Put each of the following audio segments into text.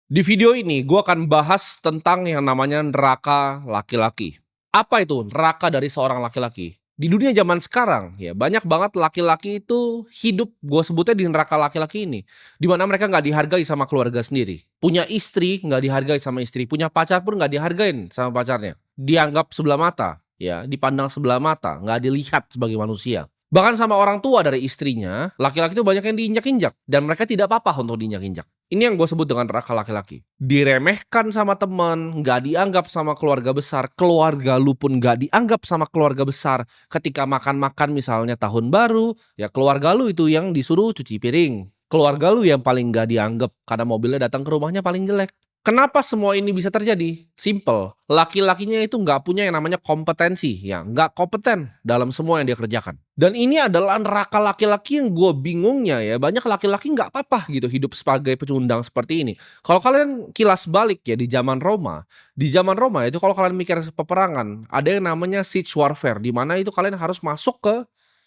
Di video ini gue akan bahas tentang yang namanya neraka laki-laki. Apa itu neraka dari seorang laki-laki? Di dunia zaman sekarang ya banyak banget laki-laki itu hidup gue sebutnya di neraka laki-laki ini. Di mana mereka nggak dihargai sama keluarga sendiri. Punya istri nggak dihargai sama istri. Punya pacar pun nggak dihargain sama pacarnya. Dianggap sebelah mata, ya dipandang sebelah mata, nggak dilihat sebagai manusia. Bahkan sama orang tua dari istrinya, laki-laki itu banyak yang diinjak-injak dan mereka tidak apa-apa untuk diinjak-injak. Ini yang gue sebut dengan neraka laki-laki. Diremehkan sama temen, nggak dianggap sama keluarga besar, keluarga lu pun nggak dianggap sama keluarga besar. Ketika makan-makan misalnya tahun baru, ya keluarga lu itu yang disuruh cuci piring. Keluarga lu yang paling nggak dianggap karena mobilnya datang ke rumahnya paling jelek. Kenapa semua ini bisa terjadi? Simple, laki-lakinya itu nggak punya yang namanya kompetensi, ya nggak kompeten dalam semua yang dia kerjakan. Dan ini adalah neraka laki-laki yang gue bingungnya ya, banyak laki-laki nggak apa-apa gitu hidup sebagai pecundang seperti ini. Kalau kalian kilas balik ya di zaman Roma itu kalau kalian mikir peperangan, ada yang namanya siege warfare, di mana itu kalian harus masuk ke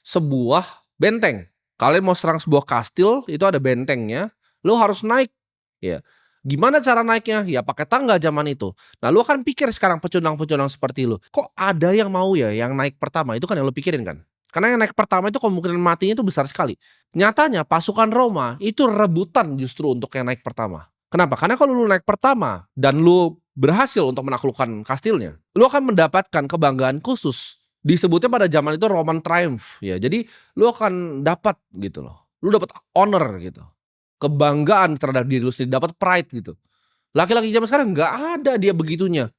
sebuah benteng. Kalian mau serang sebuah kastil, itu ada bentengnya, lo harus naik, ya. Gimana cara naiknya? Ya pakai tangga zaman itu. Nah, lu akan pikir sekarang pecundang-pecundang seperti lu, kok ada yang mau ya yang naik pertama? Itu kan yang lu pikirin kan? Karena yang naik pertama itu kemungkinan matinya itu besar sekali. Nyatanya pasukan Roma itu rebutan justru untuk yang naik pertama. Kenapa? Karena kalau lu naik pertama dan lu berhasil untuk menaklukkan kastilnya, lu akan mendapatkan kebanggaan khusus. Disebutnya pada zaman itu Roman Triumph ya. Jadi lu akan dapat gitu loh. Lu dapat honor gitu. Kebanggaan terhadap diri lu sendiri, dapat pride gitu. Laki-laki zaman sekarang nggak ada dia begitunya,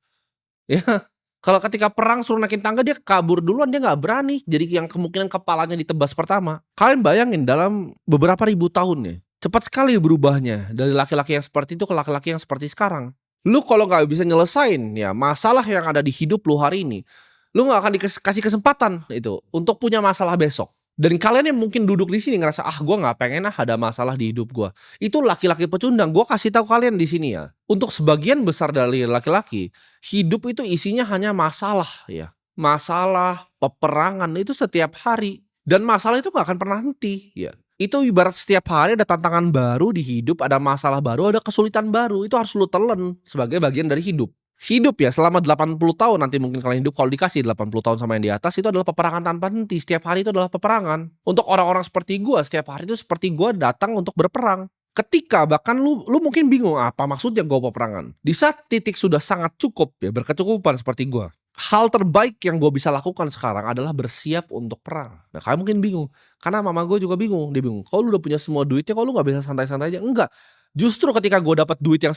ya. Kalau ketika perang suruh naikin tangga dia kabur duluan, dia nggak berani, jadi yang kemungkinan kepalanya ditebas pertama. Kalian bayangin dalam beberapa ribu tahun ya, cepat sekali berubahnya dari laki-laki yang seperti itu ke laki-laki yang seperti sekarang. Lu kalau nggak bisa nyelesain ya masalah yang ada di hidup lu hari ini, lu nggak akan dikasih kesempatan itu untuk punya masalah besok. Dan kalian yang mungkin duduk di sini ngerasa, gue nggak pengen ada masalah di hidup gue. Itu laki-laki pecundang. Gue kasih tahu kalian di sini ya. Untuk sebagian besar dari laki-laki, hidup itu isinya hanya masalah ya. Masalah, peperangan itu setiap hari. Dan masalah itu nggak akan pernah henti ya. Itu ibarat setiap hari ada tantangan baru di hidup, ada masalah baru, ada kesulitan baru. Itu harus lu telan sebagai bagian dari hidup. Hidup ya selama 80 tahun nanti mungkin kalian hidup, kalau dikasih 80 tahun sama yang di atas, itu adalah peperangan tanpa henti. Setiap hari itu adalah peperangan. Untuk orang-orang seperti gua, setiap hari itu seperti gua datang untuk berperang. Ketika bahkan lu mungkin bingung apa maksudnya gua peperangan. Di saat titik sudah sangat cukup ya, berkecukupan seperti gua. Hal terbaik yang gue bisa lakukan sekarang adalah bersiap untuk perang. Nah, kalian mungkin bingung. Karena mama gue juga bingung. Dia bingung. Kalau lu udah punya semua duitnya, kalau lu nggak bisa santai-santai aja? Enggak. Justru ketika gue dapat duit yang